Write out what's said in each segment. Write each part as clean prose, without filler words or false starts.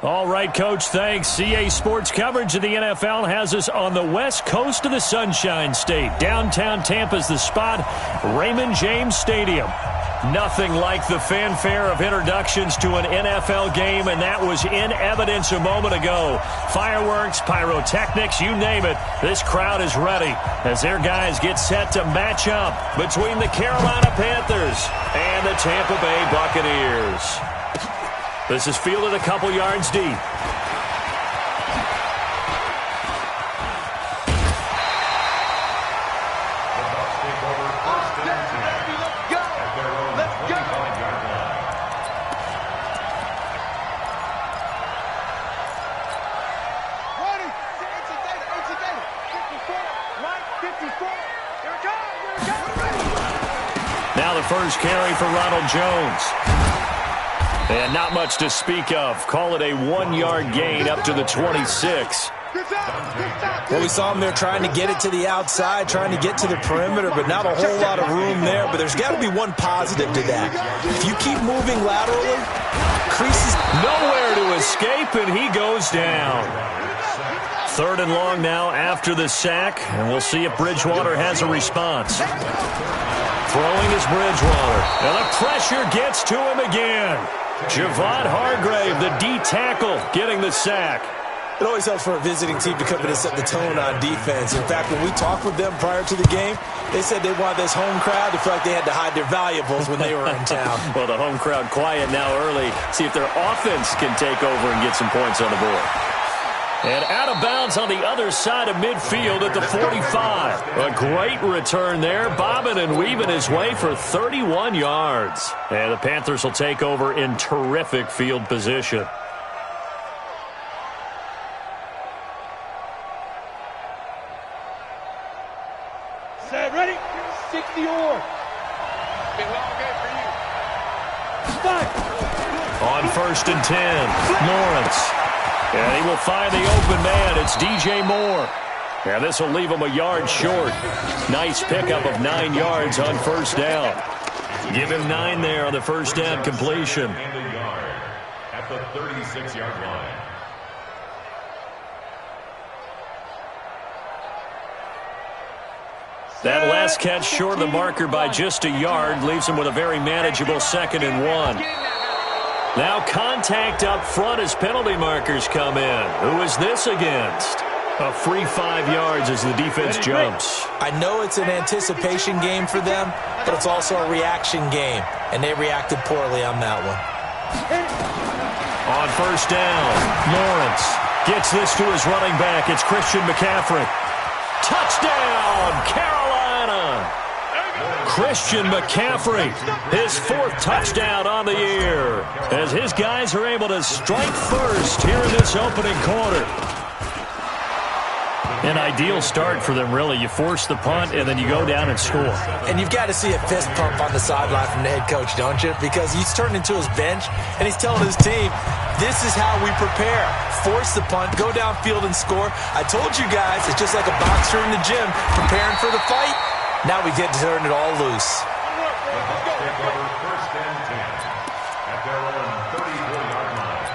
All right, Coach, thanks. CA Sports coverage of the NFL has us on the west coast of the Sunshine State. Downtown Tampa's the spot, Raymond James Stadium. Nothing like the fanfare of introductions to an NFL game, and that was in evidence a moment ago. Fireworks, pyrotechnics, you name it. This crowd is ready as their guys get set to match up between the Carolina Panthers and the Tampa Bay Buccaneers. This is fielded a couple yards deep. Now the first carry for Ronald Jones. And not much to speak of. Call it a 1-yard gain up to the 26. Well, we saw him there trying to get it to the outside, trying to get to the perimeter, but not a whole lot of room there. But there's got to be one positive to that. If you keep moving laterally, creases nowhere to escape, and he goes down. 3rd and long now after the sack, and we'll see if Bridgewater has a response. Throwing is Bridgewater, and the pressure gets to him again. Javon Hargrave, the D tackle, getting the sack. It always helps for a visiting team to come in and set the tone on defense. In fact, when we talked with them prior to the game, they said they wanted this home crowd to feel like they had to hide their valuables when they were in town. Well, the home crowd quiet now early. See if their offense can take over and get some points on the board. And out of bounds on the other side of midfield at the 45. A great return there, bobbing and weaving his way for 31 yards. And the Panthers will take over in terrific field position. Set, ready? 60 or. Been long game for you. Start. On 1st and 10, Lawrence. And he will find the open man. It's DJ Moore. And this will leave him a yard short. Nice pickup of 9 yards on 1st down. Give him 9 there on the 1st down completion. At the 36-yard line. That last catch short of the marker by just a yard leaves him with a very manageable 2nd and 1. Now contact up front as penalty markers come in. Who is this against? A free 5 yards as the defense jumps. I know it's an anticipation game for them, but it's also a reaction game, and they reacted poorly on that one. On 1st down, Lawrence gets this to his running back. It's Christian McCaffrey. Touchdown, Carolina! Christian McCaffrey, his 4th touchdown on the year, as his guys are able to strike first here in this opening quarter. An ideal start for them, really. You force the punt, and then you go down and score. And you've got to see a fist pump on the sideline from the head coach, don't you? Because he's turned into his bench, and he's telling his team, this is how we prepare. Force the punt, go downfield and score. I told you guys, it's just like a boxer in the gym preparing for the fight. Now we get to turn it all loose. Take over 1st and 10 at their own 34-yard line.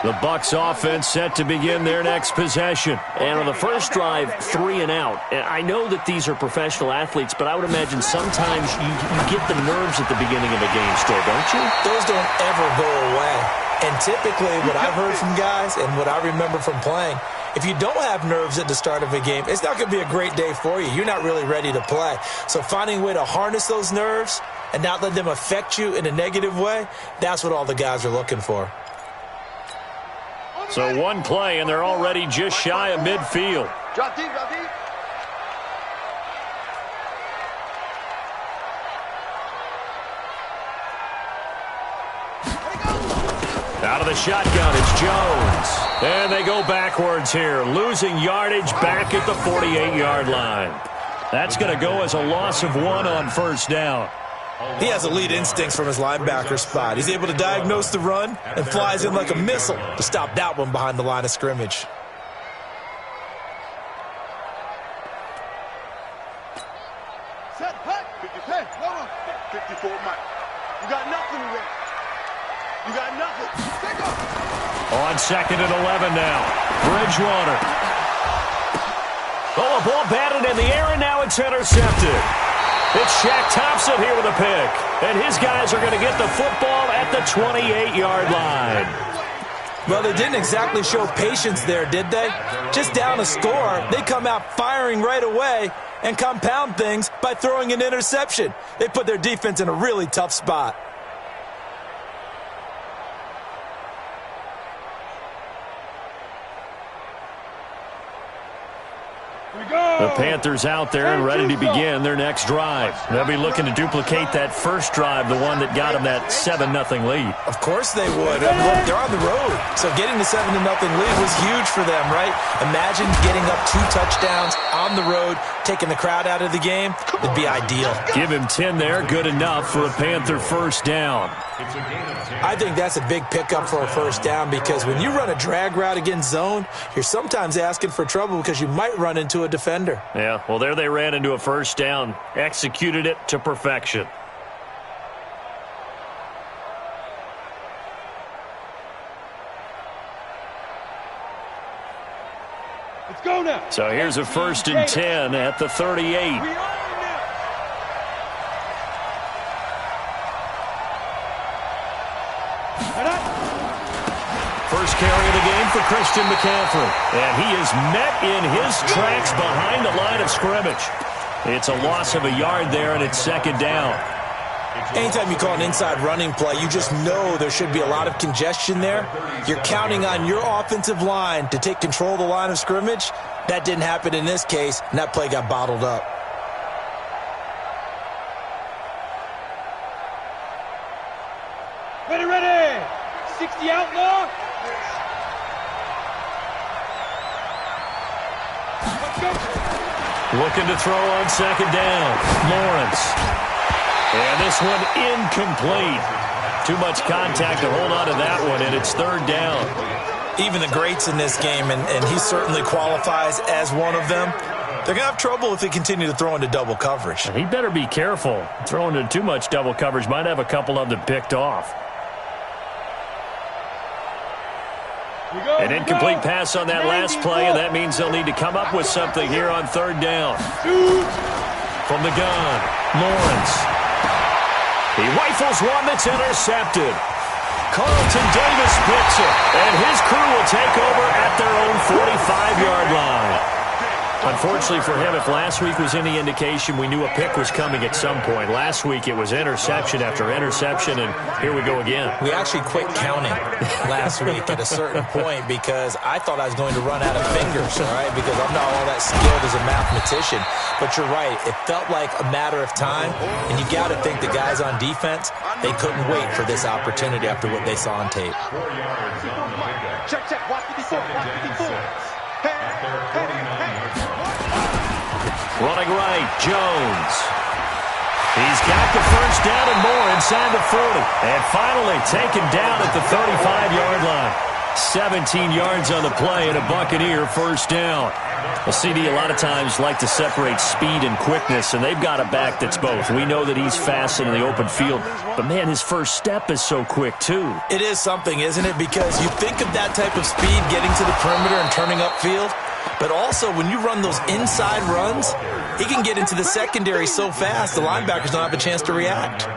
The Bucs offense set to begin their next possession. And on the first drive, 3 and out. And I know that these are professional athletes, but I would imagine sometimes you get the nerves at the beginning of a game still, don't you? Those don't ever go away. And typically what I've heard from guys and what I remember from playing, if you don't have nerves at the start of a game, it's not going to be a great day for you. You're not really ready to play. So finding a way to harness those nerves and not let them affect you in a negative way, that's what all the guys are looking for. So one play, and they're already just shy of midfield. Drop deep, drop deep. Out of the shotgun, it's Jones. And they go backwards here, losing yardage back at the 48-yard line. That's going to go as a loss of 1 on 1st down. He has elite instincts from his linebacker spot. He's able to diagnose the run and flies in like a missile to stop that one behind the line of scrimmage. Set, hut, 50, 54, Mike. You got nothing to win. You got nothing. Take off. On 2nd and 11 now. Bridgewater. Oh, a ball batted in the air, and now it's intercepted. It's Shaq Thompson here with a pick. And his guys are going to get the football at the 28-yard line. Well, they didn't exactly show patience there, did they? Just down a score, they come out firing right away and compound things by throwing an interception. They put their defense in a really tough spot. The Panthers out there and ready to begin their next drive. They'll be looking to duplicate that first drive, the one that got them that 7-0 lead. Of course they would. And look, they're on the road. So getting the 7-0 lead was huge for them, right? Imagine getting up 2 touchdowns on the road, taking the crowd out of the game. It'd be ideal. Give him 10 there. Good enough for a Panther first down. I think that's a big pickup for a first down because when you run a drag route against zone, you're sometimes asking for trouble because you might run into a defender. Yeah, well, there they ran into a first down. Executed it to perfection. Let's go now. So here's a 1st and 10 at the 38. First carry of the game for Christian McCaffrey. And he is met in his tracks behind the line of scrimmage. It's a loss of a yard there, and it's 2nd down. Anytime you call an inside running play, you just know there should be a lot of congestion there. You're counting on your offensive line to take control of the line of scrimmage. That didn't happen in this case, and that play got bottled up. Ready, ready. 60 outlaw. Looking to throw on 2nd down. Lawrence. And this one incomplete. Too much contact to hold on to that one, and it's 3rd down. Even the greats in this game, and he certainly qualifies as one of them, they're going to have trouble if they continue to throw into double coverage. He better be careful. Throwing into too much double coverage might have a couple of them picked off. An incomplete pass on that last play, and that means they'll need to come up with something here on 3rd down. From the gun, Lawrence. He rifles one that's intercepted. Carlton Davis picks it, and his crew will take over at their own 45-yard line. Unfortunately for him, if last week was any indication, we knew a pick was coming at some point. Last week it was interception after interception, and here we go again. We actually quit counting last week at a certain point because I thought I was going to run out of fingers, all right, because I'm not all that skilled as a mathematician. But you're right. It felt like a matter of time, and you got to think the guys on defense, they couldn't wait for this opportunity after what they saw on tape. Check, check. Watch 54. Watch 54. Running right, Jones. He's got the first down and more inside the 40. And finally taken down at the 35-yard line. 17 yards on the play and a Buccaneer first down. Well, CD, a lot of times like to separate speed and quickness, and they've got a back that's both. We know that he's fast in the open field, but, man, his first step is so quick, too. It is something, isn't it? Because you think of that type of speed getting to the perimeter and turning upfield, but also when you run those inside runs, he can get into the secondary so fast the linebackers don't have a chance to react.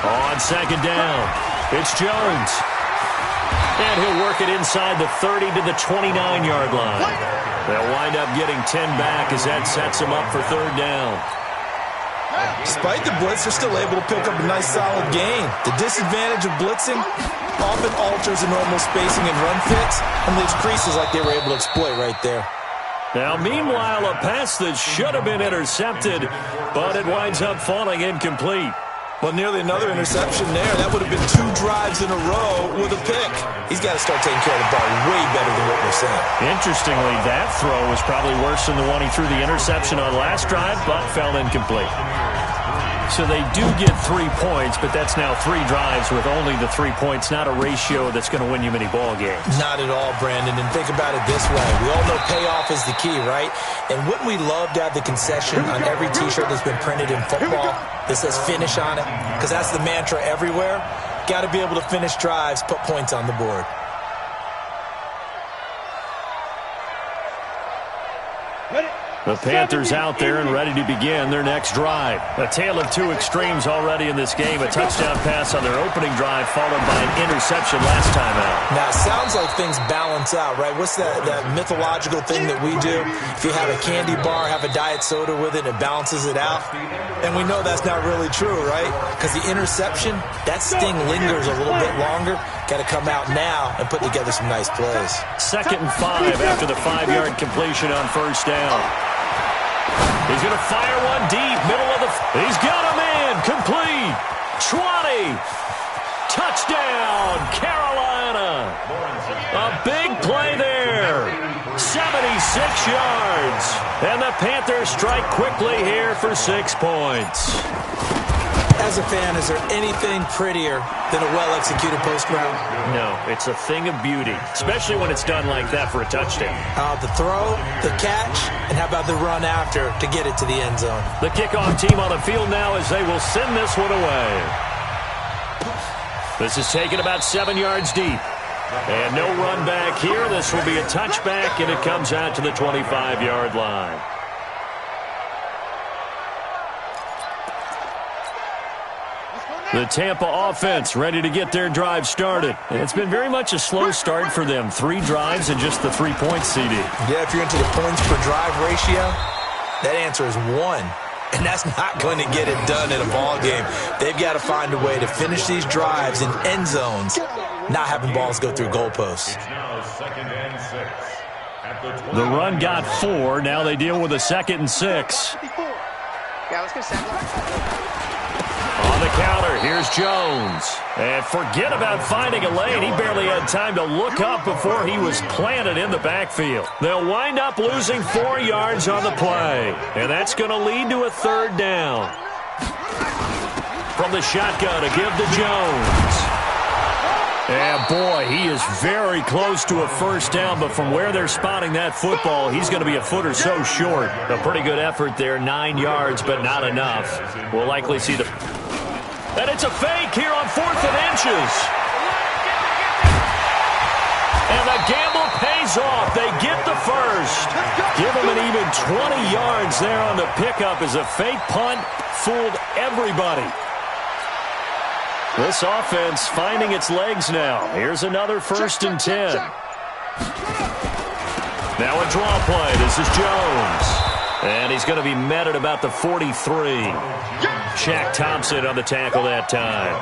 On 2nd down, it's Jones. And he'll work it inside the 30 to the 29-yard line. They'll wind up getting 10 back as that sets him up for 3rd down. Despite the blitz, they're still able to pick up a nice solid gain. The disadvantage of blitzing often alters the normal spacing and run fits and leaves creases like they were able to exploit right there. Now, meanwhile, a pass that should have been intercepted, but it winds up falling incomplete. Well, nearly another interception there. That would have been 2 drives in a row with a pick. He's got to start taking care of the ball way better than what we're saying. Interestingly, that throw was probably worse than the one he threw the interception on last drive, but fell incomplete. So they do get 3 points, but that's now 3 drives with only the 3 points, not a ratio that's going to win you many ball games. Not at all, Brandon. And think about it this way. We all know payoff is the key, right? And wouldn't we love to have the concession on every T-shirt that's been printed in football that says finish on it? Because that's the mantra everywhere. Got to be able to finish drives, put points on the board. The Panthers out there and ready to begin their next drive. A tale of two extremes already in this game. A touchdown pass on their opening drive followed by an interception last time out. Now, it sounds like things balance out, right? What's that mythological thing that we do? If you have a candy bar, have a diet soda with it, it balances it out. And we know that's not really true, right? Because the interception, that sting lingers a little bit longer. Got to come out now and put together some nice plays. 2nd and 5 after the 5-yard completion on first down. He's going to fire one deep, middle of the... He's got a man, complete. 20. Touchdown, Carolina. A big play there. 76 yards. And the Panthers strike quickly here for 6 points. As a fan, is there anything prettier than a well-executed post route? No, it's a thing of beauty, especially when it's done like that for a touchdown. The throw, the catch, and how about the run after to get it to the end zone? The kickoff team on the field now as they will send this one away. This is taken about 7 yards deep. And no run back here. This will be a touchback, and it comes out to the 25-yard line. The Tampa offense ready to get their drive started. And it's been very much a slow start for them. 3 drives and just the 3 points, CD. Yeah, if you're into the points per drive ratio, that answer is 1. And that's not going to get it done in a ball game. They've got to find a way to finish these drives in end zones, not having balls go through goalposts. The run got 4. Now they deal with a 2nd and 6. Yeah, let's go second. On the counter, here's Jones. And forget about finding a lane. He barely had time to look up before he was planted in the backfield. They'll wind up losing 4 yards on the play. And that's going to lead to a 3rd down. From the shotgun to give to Jones. And boy, he is very close to a 1st down, but from where they're spotting that football, he's going to be a foot or so short. A pretty good effort there, 9 yards, but not enough. We'll likely see the... And it's a fake here on 4th and inches. And the gamble pays off. They get the first. Give them an even 20 yards there on the pickup as a fake punt fooled everybody. This offense finding its legs now. Here's another 1st and 10. Now a draw play. This is Jones. And he's going to be met at about the 43. Shaq Thompson on the tackle that time.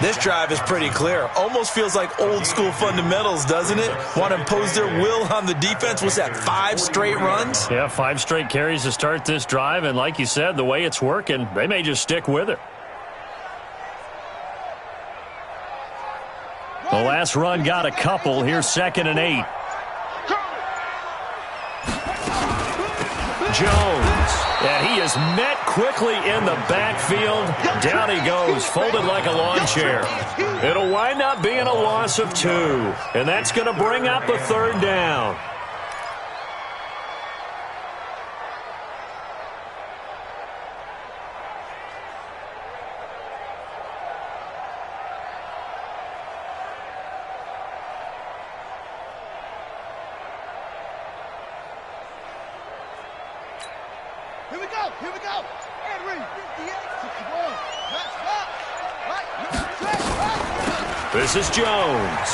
This drive is pretty clear. Almost feels like old school fundamentals, doesn't it? Want to impose their will on the defense. What's that, 5 straight runs? Yeah, 5 straight carries to start this drive. And like you said, the way it's working, they may just stick with it. The last run got a couple. Here's 2nd and 8. Jones. And he is met quickly in the backfield. Down he goes, folded like a lawn chair. It'll wind up being a loss of 2. And that's going to bring up a 3rd down. Here we go. Henry, 58, 61. Right. This is Jones.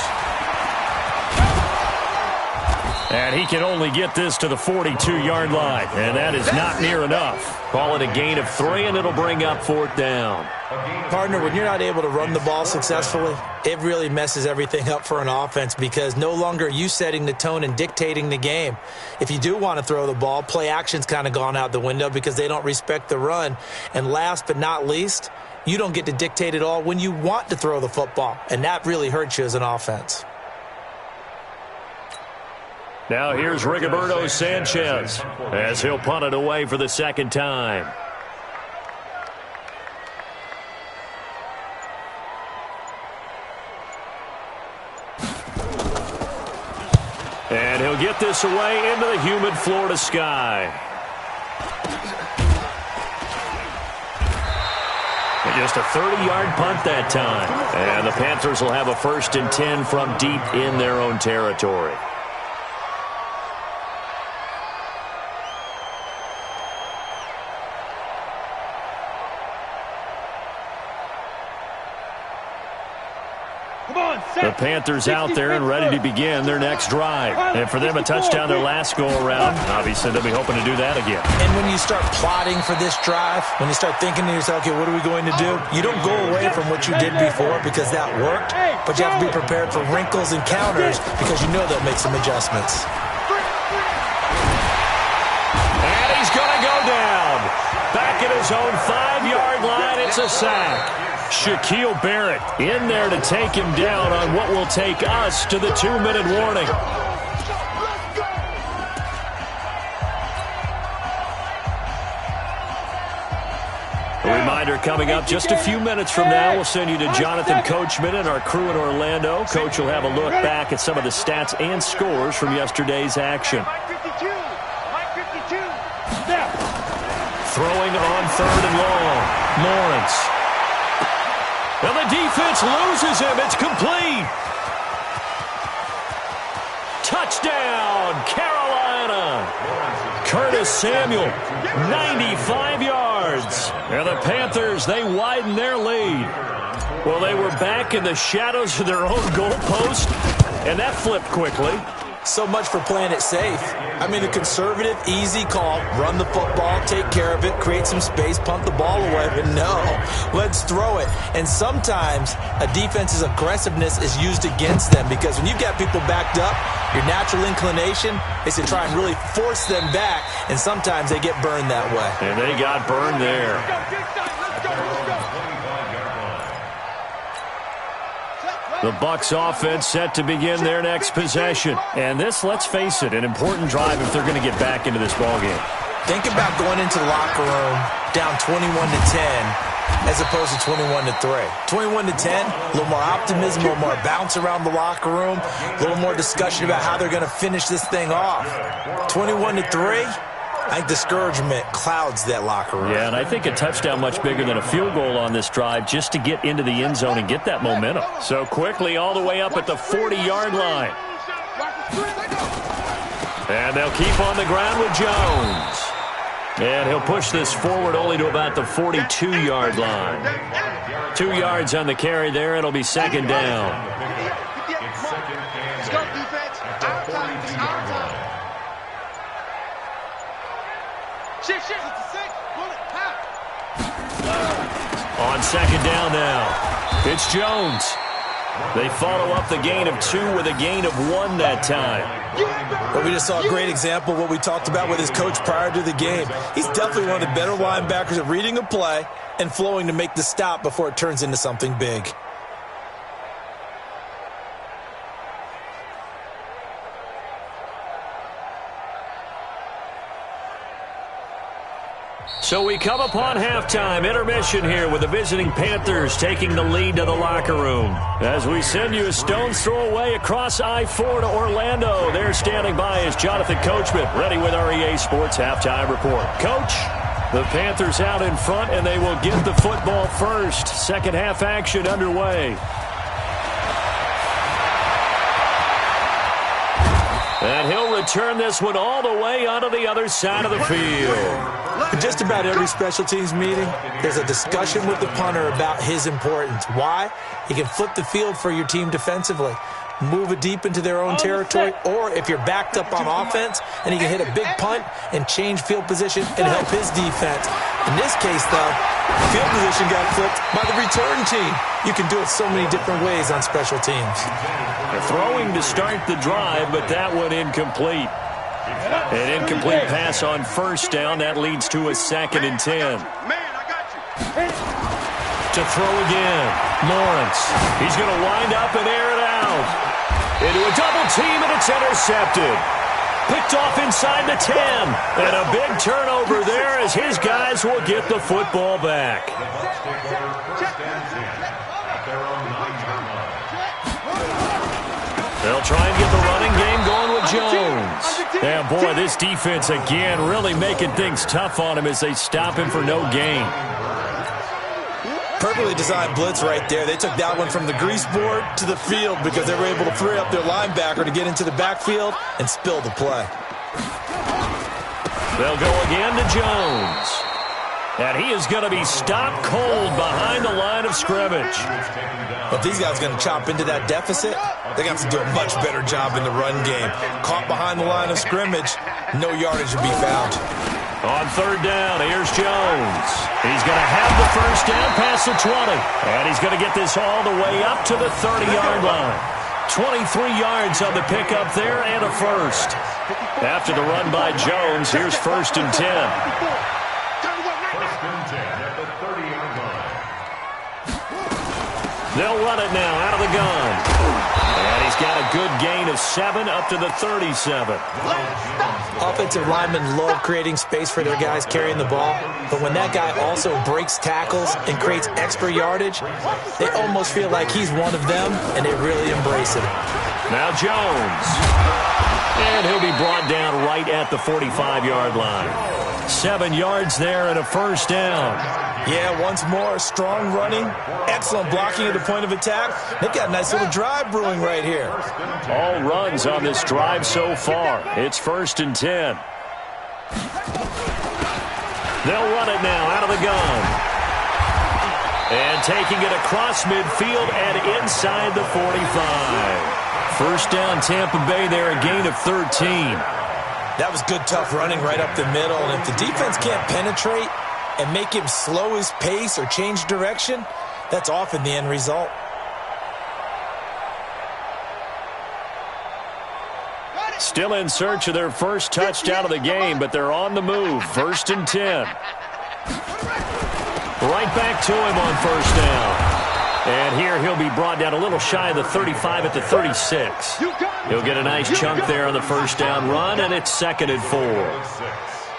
And he can only get this to the 42-yard line. And that is not near enough. Call it a gain of 3, and it'll bring up 4th down. Partner, when you're not able to run the ball successfully, it really messes everything up for an offense because no longer are you setting the tone and dictating the game. If you do want to throw the ball, play action's kind of gone out the window because they don't respect the run. And last but not least, you don't get to dictate it all when you want to throw the football. And that really hurts you as an offense. Now here's Rigoberto Sanchez as he'll punt it away for the 2nd time. And he'll get this away into the humid Florida sky. Just a 30-yard punt that time. And the Panthers will have a 1st and 10 from deep in their own territory. The Panthers out there and ready to begin their next drive. And for them, a touchdown their last go-around. Obviously, they'll be hoping to do that again. And when you start plotting for this drive, when you start thinking to yourself, okay, what are we going to do? You don't go away from what you did before because that worked, but you have to be prepared for wrinkles and counters because you know they'll make some adjustments. And he's going to go down. Back at his own 5-yard line, it's a sack. Shaquille Barrett in there to take him down on what will take us to the 2-minute warning. A reminder coming up just a few minutes from now. We'll send you to Jonathan Coachman and our crew in Orlando. Coach will have a look back at some of the stats and scores from yesterday's action. Throwing on 3rd and long. Lawrence. And the defense loses him. It's complete. Touchdown, Carolina. Curtis Samuel, 95 yards. And the Panthers, they widen their lead. Well, they were back in the shadows of their own goalpost, and that flipped quickly. So much for playing it safe. I mean, a conservative, easy call, run the football, take care of it, create some space, punt the ball away. But no, let's throw it. And sometimes a defense's aggressiveness is used against them because when you've got people backed up, your natural inclination is to try and really force them back, and sometimes they get burned that way. And they got burned there. The Bucs offense set to begin their next possession. And this, let's face it, an important drive if they're going to get back into this ballgame. Think about going into the locker room down 21-10 as opposed to 21-3. 21-10, a little more optimism, a little more bounce around the locker room, a little more discussion about how they're going to finish this thing off. 21-3, I think discouragement clouds that locker room. Yeah, and I think a touchdown much bigger than a field goal on this drive just to get into the end zone and get that momentum. So quickly all the way up at the 40-yard line. And they'll keep on the ground with Jones. And he'll push this forward only to about the 42-yard line. 2 yards on the carry there. It'll be 2nd down. Let's go, defense. Our time is our time. Shit. On 2nd down now, it's Jones. They follow up the gain of 2 with a gain of 1 that time. Well, we just saw a great example of what we talked about with his coach prior to the game. He's definitely one of the better linebackers at reading a play and flowing to make the stop before it turns into something big. So we come upon halftime, intermission here with the visiting Panthers taking the lead to the locker room. As we send you a stone's throw away across I-4 to Orlando. There standing by is Jonathan Coachman, ready with our EA Sports Halftime Report. Coach, the Panthers out in front, and they will get the football first. Second half action underway. And he'll return this one all the way onto the other side of the field. In just about every special teams meeting, there's a discussion with the punter about his importance. Why? He can flip the field for your team defensively, move it deep into their own territory, or if you're backed up on offense, and he can hit a big punt and change field position and help his defense. In this case, though, field position got flipped by the return team. You can do it so many different ways on special teams. Throwing to start the drive, but that one incomplete. An incomplete pass on 1st down. That leads to a 2nd and 10. Man, I got you. To throw again. Lawrence. He's going to wind up and air it out. Into a double team, and it's intercepted. Picked off inside the 10. And a big turnover there as his guys will get the football back. They'll try and get the running game going with Jones. Yeah, boy, this defense again really making things tough on him as they stop him for no gain. Perfectly designed blitz right there. They took that one from the grease board to the field because they were able to free up their linebacker to get into the backfield and spill the play. They'll go again to Jones. And he is going to be stopped cold behind the line of scrimmage. If these guys are going to chop into that deficit, they're going to have to do a much better job in the run game. Caught behind the line of scrimmage, no yardage to be found. On third down, here's Jones. He's going to have the first down past the 20. And he's going to get this all the way up to the 30-yard line. 23 yards on the pickup there and a first. After the run by Jones, here's first and 10. First and 10 at the 30-yard line. They'll run it now out of the gun. And he's got a good gain of 7 up to the 37. Offensive linemen love creating space for their guys carrying the ball, but when that guy also breaks tackles and creates extra yardage, they almost feel like he's one of them, and they really embrace it. Now Jones. And he'll be brought down right at the 45-yard line. 7 yards there and a first down. Yeah, once more, strong running, excellent blocking at the point of attack. They've got a nice little drive brewing right here. All runs on this drive so far. It's first and 10. They'll run it now out of the gun. And taking it across midfield and inside the 45. First down Tampa Bay there, a gain of 13. That was good, tough running right up the middle. And if the defense can't penetrate and make him slow his pace or change direction, that's often the end result. Still in search of their first touchdown of the game, but they're on the move. First and 10. Right back to him on first down. And here he'll be brought down a little shy of the 35 at the 36. He'll get a nice chunk there on the first down run, and it's second and 4.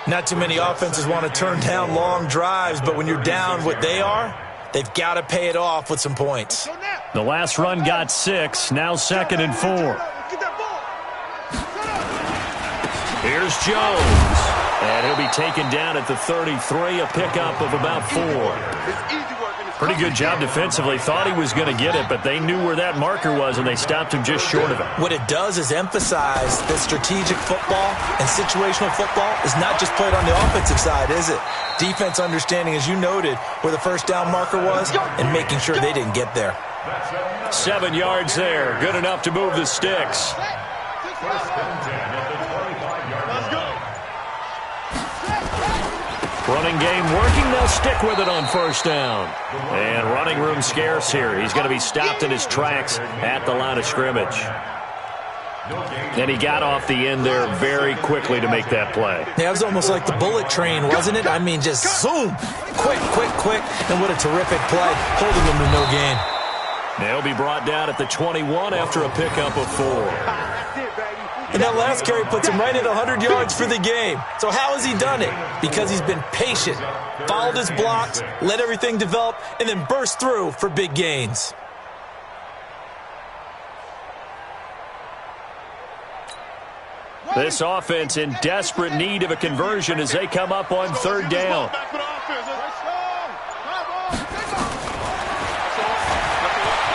Not too many offenses want to turn down long drives, but when you're down what they are, they've got to pay it off with some points. The last run got 6, now second and 4. Here's Jones. And he'll be taken down at the 33, a pickup of about 4. Pretty good job defensively. Thought he was going to get it, but they knew where that marker was, and they stopped him just short of it. What it does is emphasize that strategic football and situational football is not just played on the offensive side, is it? Defense understanding, as you noted, where the first down marker was and making sure they didn't get there. 7 yards there. Good enough to move the sticks. First and 10 at the 25-yard line. Running game working. They'll stick with it on first down. And running room scarce here. He's going to be stopped in his tracks at the line of scrimmage. And he got off the end there very quickly to make that play. Yeah, it was almost like the bullet train, wasn't it? I mean, just zoom. Quick, quick, quick. And what a terrific play, holding him to no gain. They'll be brought down at the 21 after a pickup of 4. And that last carry puts him right at 100 yards for the game. So how has he done it? Because he's been patient, followed his blocks, let everything develop, and then burst through for big gains. This offense in desperate need of a conversion as they come up on third down.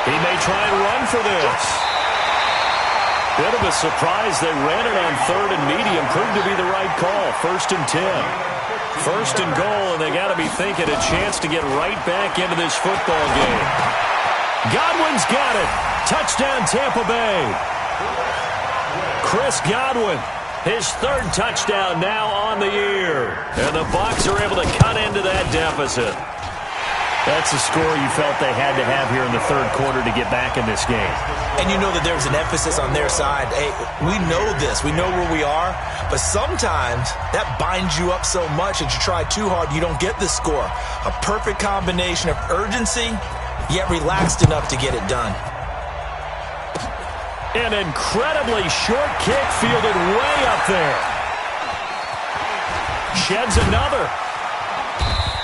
He may try and run for this. Bit of a surprise. They ran it on third and medium. Proved to be the right call. First and 10. First and goal, and they got to be thinking a chance to get right back into this football game. Godwin's got it. Touchdown, Tampa Bay. Chris Godwin, his third touchdown now on the year. And the Bucs are able to cut into that deficit. That's the score you felt they had to have here in the third quarter to get back in this game. And you know that there's an emphasis on their side. Hey, we know this. We know where we are. But sometimes that binds you up so much that you try too hard, you don't get the score. A perfect combination of urgency, yet relaxed enough to get it done. An incredibly short kick fielded way up there. Sheds another.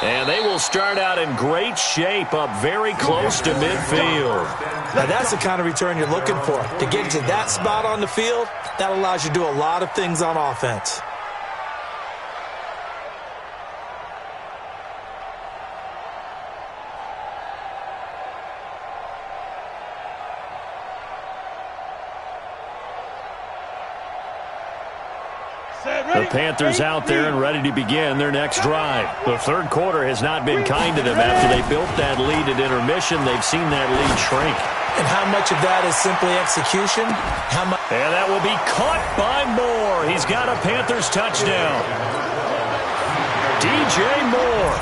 And they will start out in great shape, up very close to midfield. Now that's the kind of return you're looking for. To get to that spot on the field, that allows you to do a lot of things on offense. The Panthers out there and ready to begin their next drive. The third quarter has not been kind to them. After they built that lead at intermission, they've seen that lead shrink. And how much of that is simply execution? And that will be caught by Moore. He's got a Panthers touchdown. DJ Moore,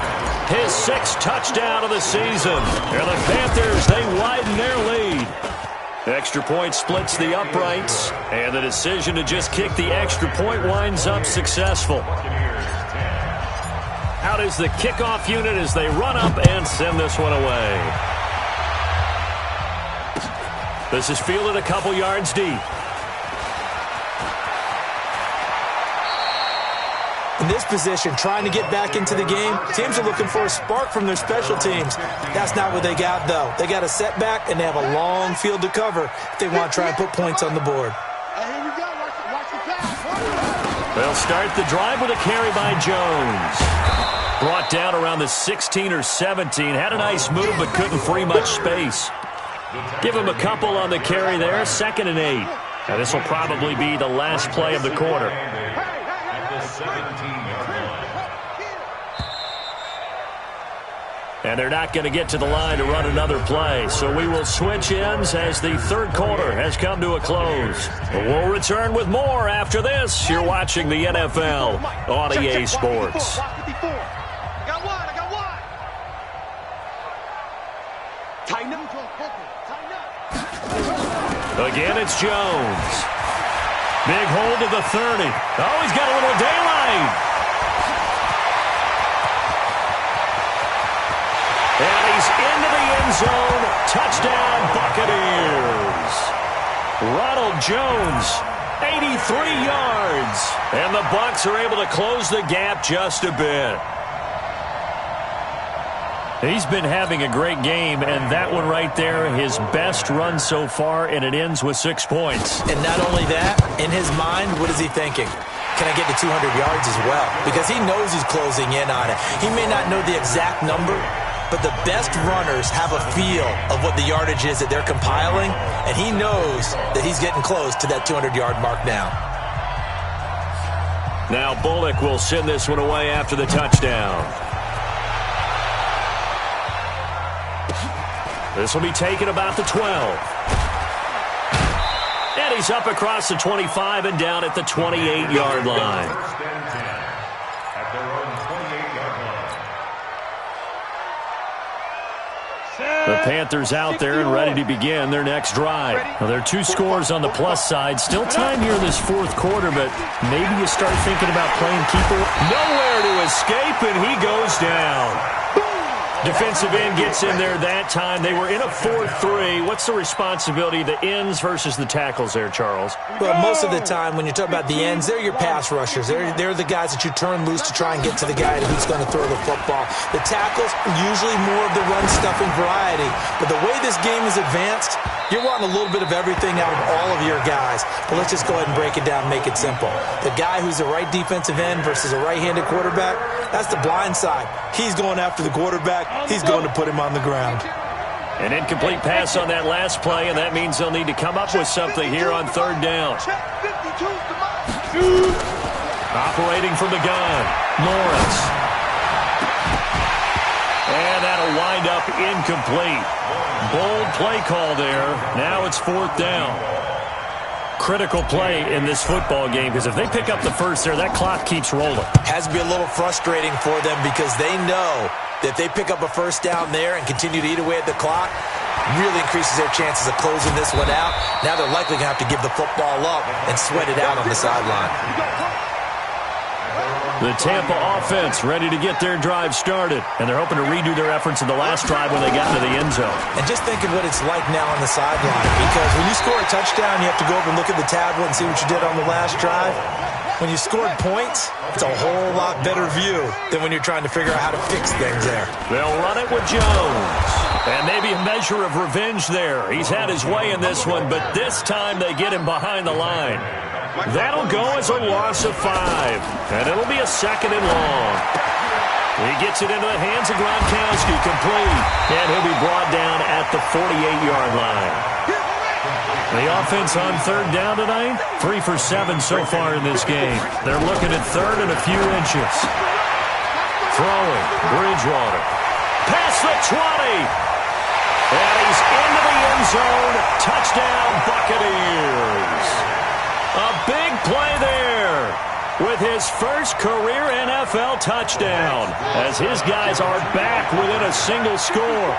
his 6th touchdown of the season. And the Panthers, they widen their lead. Extra point splits the uprights, and the decision to just kick the extra point winds up successful. Out is the kickoff unit as they run up and send this one away. This is fielded a couple yards deep. In this position, trying to get back into the game, teams are looking for a spark from their special teams. That's not what they got, though. They got a setback, and they have a long field to cover if they want to try and put points on the board. They'll start the drive with a carry by Jones. Brought down around the 16 or 17. Had a nice move, but couldn't free much space. Give him a couple on the carry there. 2nd and 8. Now, this will probably be the last play of the quarter. And they're not going to get to the line to run another play. So we will switch ends as the third quarter has come to a close. We'll return with more after this. You're watching the NFL on EA Sports. Again, it's Jones. Big hold to the 30. Oh, he's got a little daylight. And he's into the end zone. Touchdown, Buccaneers. Ronald Jones, 83 yards. And the Bucs are able to close the gap just a bit. He's been having a great game, and that one right there, his best run so far, and it ends with 6 points. And not only that, in his mind, what is he thinking? Can I get to 200 yards as well? Because he knows he's closing in on it. He may not know the exact number, but the best runners have a feel of what the yardage is that they're compiling, and he knows that he's getting close to that 200-yard mark now. Now Bullock will send this one away after the touchdown. This will be taken about the 12. And he's up across the 25 and down at the 28-yard line. At their own 28-yard line. The Panthers out there and ready to begin their next drive. Now, there are 2 scores on the plus side. Still time here in this fourth quarter, but maybe you start thinking about playing keeper. Nowhere to escape, and he goes down. Defensive end gets in there that time. They were in a 4-3. What's the responsibility of the ends versus the tackles there, Charles? Well, most of the time when you talk about the ends, they're your pass rushers. They're the guys that you turn loose to try and get to the guy who's going to throw the football. The tackles, usually more of the run-stuffing variety. But the way this game is advanced, you're wanting a little bit of everything out of all of your guys. But let's just go ahead and break it down and make it simple. The guy who's the right defensive end versus a right-handed quarterback, that's the blind side. He's going after the quarterback. He's going to put him on the ground. An incomplete pass on that last play, and that means they'll need to come up with something here on third down. Operating from the gun, Lawrence. And that'll wind up incomplete. Bold play call there. Now it's 4th down. Critical play in this football game, because if they pick up the first there, that clock keeps rolling. Has to be a little frustrating for them because they know that if they pick up a first down there and continue to eat away at the clock, really increases their chances of closing this one out. Now they're likely going to have to give the football up and sweat it out on the sideline. The Tampa offense ready to get their drive started, and they're hoping to redo their efforts in the last drive when they got into the end zone. And just think of what it's like now on the sideline, because when you score a touchdown, you have to go over and look at the tablet and see what you did on the last drive. When you scored points, it's a whole lot better view than when you're trying to figure out how to fix things there. They'll run it with Jones. And maybe a measure of revenge there. He's had his way in this one, but this time they get him behind the line. That'll go as a loss of 5. And it'll be a 2nd and long. He gets it into the hands of Gronkowski, complete. And he'll be brought down at the 48-yard line. The offense on 3rd down tonight, 3 for 7 so far in this game. They're looking at 3rd and a few inches. Throwing, Bridgewater. Past the 20. And he's into the end zone. Touchdown, Buccaneers. A big play there with his first career NFL touchdown as his guys are back within a single score.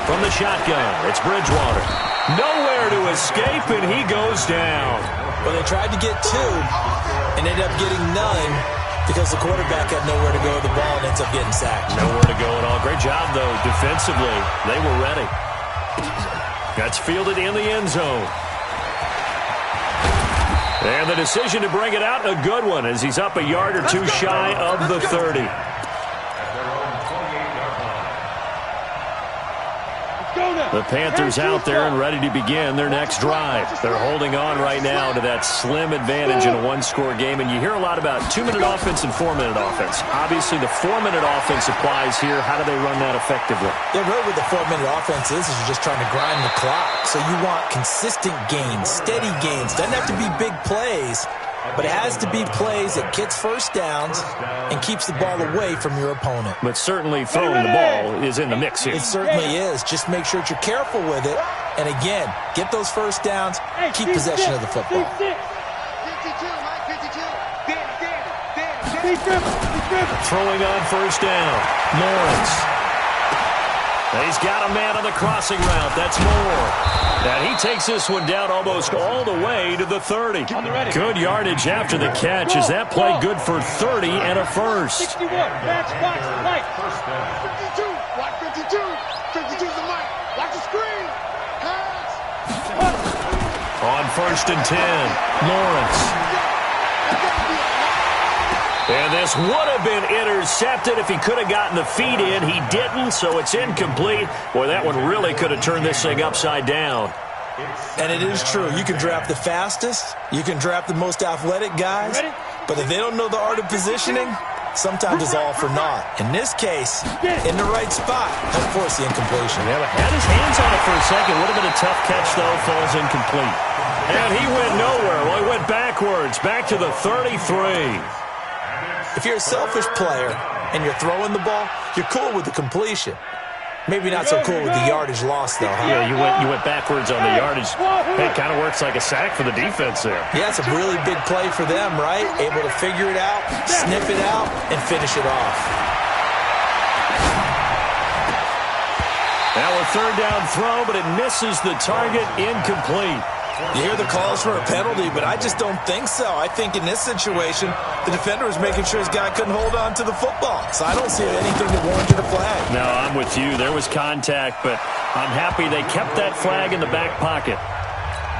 From the shotgun, it's Bridgewater. Nowhere to escape, and he goes down. Well, they tried to get 2 and ended up getting none because the quarterback had nowhere to go with the ball and ends up getting sacked. Nowhere to go at all. Great job, though, defensively. They were ready. That's fielded in the end zone. And the decision to bring it out, a good one, as he's up a yard or 2 shy of the 30. The Panthers out there and ready to begin their next drive. They're holding on right now to that slim advantage in a 1-score game. And you hear a lot about 2-minute offense and 4-minute offense. Obviously, the 4-minute offense applies here. How do they run that effectively? Yeah, really what the 4-minute offense is you're just trying to grind the clock. So you want consistent gains, steady gains. Doesn't have to be big plays, but it has to be plays that gets first downs and keeps the ball away from your opponent. But certainly throwing the ball is in the mix here. It certainly is. Just make sure that you're careful with it. And again, get those first downs, keep possession of the football. Throwing on first down, Lawrence. He's got a man on the crossing route. That's Moore. And he takes this one down almost all the way to the 30. Good yardage after the catch. Is that play good for 30 and a first? 61, match box, right. 52, watch 52. 52's the mic. Watch the screen. Pass. On 1st and 10, Lawrence. And this would have been intercepted if he could have gotten the feet in. He didn't, so it's incomplete. Boy, that one really could have turned this thing upside down. And it is true. You can draft the fastest. You can draft the most athletic guys. But if they don't know the art of positioning, sometimes it's all for naught. In this case, in the right spot, help force the incompletion. Yeah, but had his hands on it for a second. Would have been a tough catch, though. Falls incomplete. And he went nowhere. Well, he went backwards, back to the 33. If you're a selfish player and you're throwing the ball, you're cool with the completion. Maybe not so cool with the yardage loss, though, huh? Yeah, you went backwards on the yardage. It kind of works like a sack for the defense there. Yeah, it's a really big play for them, right? Able to figure it out, sniff it out, and finish it off. Now a 3rd down throw, but it misses the target, incomplete. You hear the calls for a penalty, but I just don't think so. I think in this situation, the defender was making sure his guy couldn't hold on to the football. So I don't see anything that warranted a flag. No, I'm with you. There was contact, but I'm happy they kept that flag in the back pocket.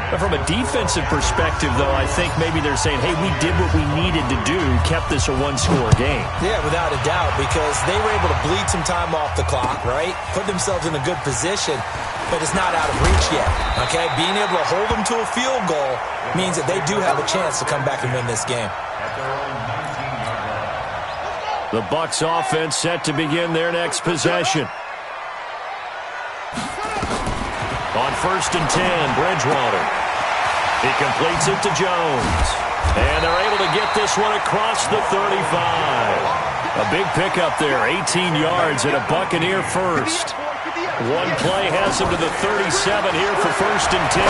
But from a defensive perspective, though, I think maybe they're saying, hey, we did what we needed to do, kept this a 1-score game. Yeah, without a doubt, because they were able to bleed some time off the clock, right? Put themselves in a good position, but it's not out of reach yet, okay? Being able to hold them to a field goal means that they do have a chance to come back and win this game. The Bucs offense set to begin their next possession. On 1st and 10, Bridgewater. He completes it to Jones. And they're able to get this one across the 35. A big pickup there, 18 yards and a Buccaneer first. One play has him to the 37 here for 1st and 10.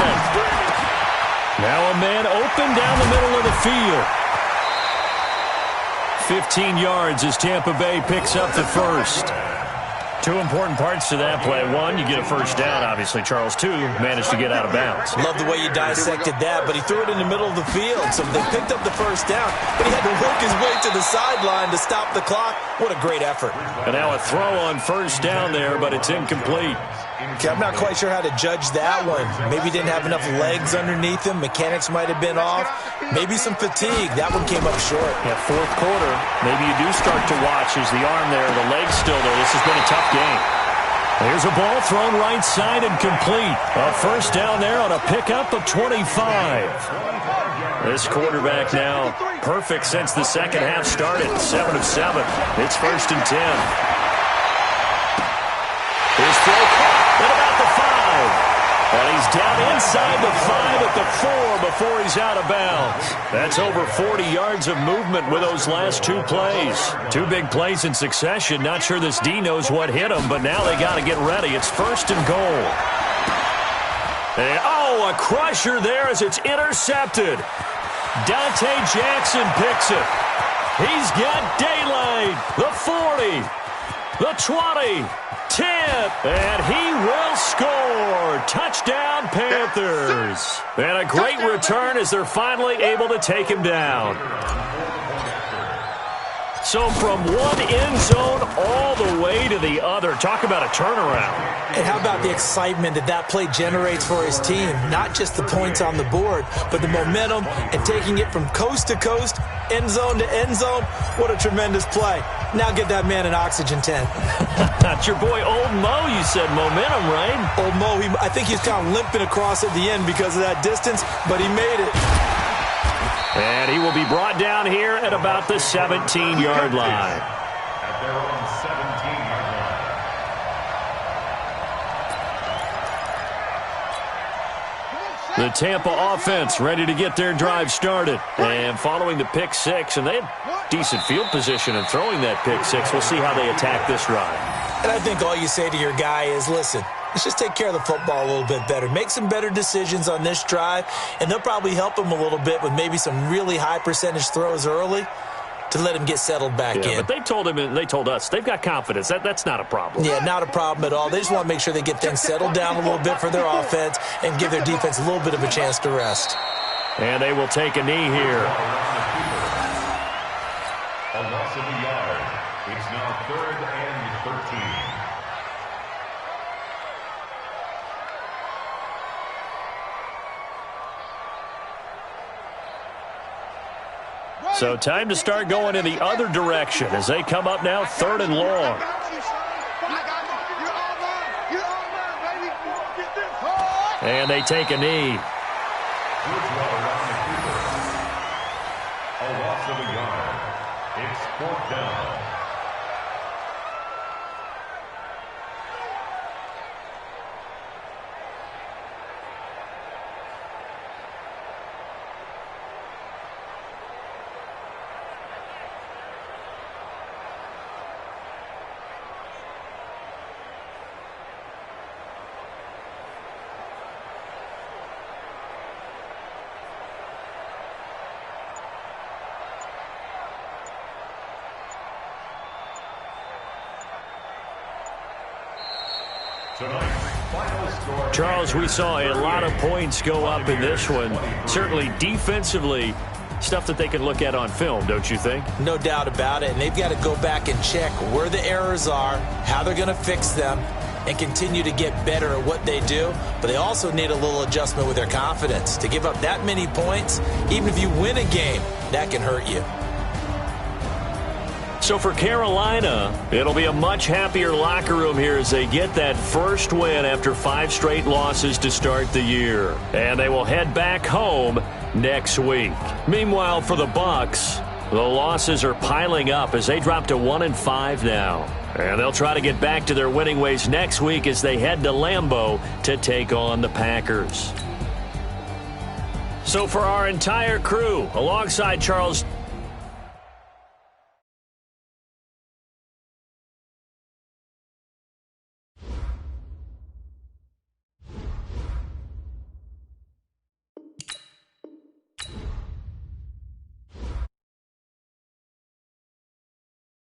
Now a man open down the middle of the field. 15 yards as Tampa Bay picks up the first. 2 important parts to that play. 1, you get a first down, obviously. Charles, 2, managed to get out of bounds. Love the way you dissected that, but he threw it in the middle of the field. So they picked up the first down, but he had to work his way to the sideline to stop the clock. What a great effort. And now a throw on first down there, but it's incomplete. Okay, I'm not quite sure how to judge that one. Maybe he didn't have enough legs underneath him. Mechanics might have been off. Maybe some fatigue. That one came up short. Yeah, fourth quarter, maybe you do start to watch as the arm there, the leg's still there. This has been a tough game. Here's a ball thrown right side and complete. A first down there on a pickup of 25. This quarterback now perfect since the second half started. 7 of 7. It's 1st and 10. Here's throw at about the 5. And he's down inside the 5 at the 4 before he's out of bounds. That's over 40 yards of movement with those last 2 plays. 2 big plays in succession. Not sure this D knows what hit him, but now they got to get ready. It's 1st and goal. And, a crusher there as it's intercepted. Dante Jackson picks it. He's got daylight. The 40. The 20. 10, and he will score. Touchdown, Panthers. And a great return as they're finally able to take him down. So from one end zone all the way to the other. Talk about a turnaround. And how about the excitement that play generates for his team? Not just the points on the board, but the momentum and taking it from coast to coast, end zone to end zone. What a tremendous play. Now get that man an oxygen tent. That's your boy Old Mo. You said momentum, right? Old Mo, I think he's kind of limping across at the end because of that distance, but he made it. And he will be brought down here at about the 17-yard line. At their own 17-yard line. The Tampa offense ready to get their drive started. And following the pick 6, and they had decent field position in throwing that pick 6. We'll see how they attack this drive. And I think all you say to your guy is, listen, let's just take care of the football a little bit better. Make some better decisions on this drive, and they'll probably help him a little bit with maybe some really high percentage throws early to let him get settled back in. But they told him and they told us they've got confidence. That's not a problem. Yeah, not a problem at all. They just want to make sure they get things settled down a little bit for their offense and give their defense a little bit of a chance to rest. And they will take a knee here. A loss of a yard. It's now 3rd and 13. So time to start going in the other direction as they come up now 3rd and long. And they take a knee. A loss of a yard. It's 4th down. Charles, we saw a lot of points go up in this one. Certainly defensively, stuff that they can look at on film, don't you think? No doubt about it. And they've got to go back and check where the errors are, how they're going to fix them, and continue to get better at what they do. But they also need a little adjustment with their confidence. To give up that many points, even if you win a game, that can hurt you. So for Carolina, it'll be a much happier locker room here as they get that first win after 5 straight losses to start the year. And they will head back home next week. Meanwhile, for the Bucs, the losses are piling up as they drop to 1-5 now. And they'll try to get back to their winning ways next week as they head to Lambeau to take on the Packers. So for our entire crew, alongside Charles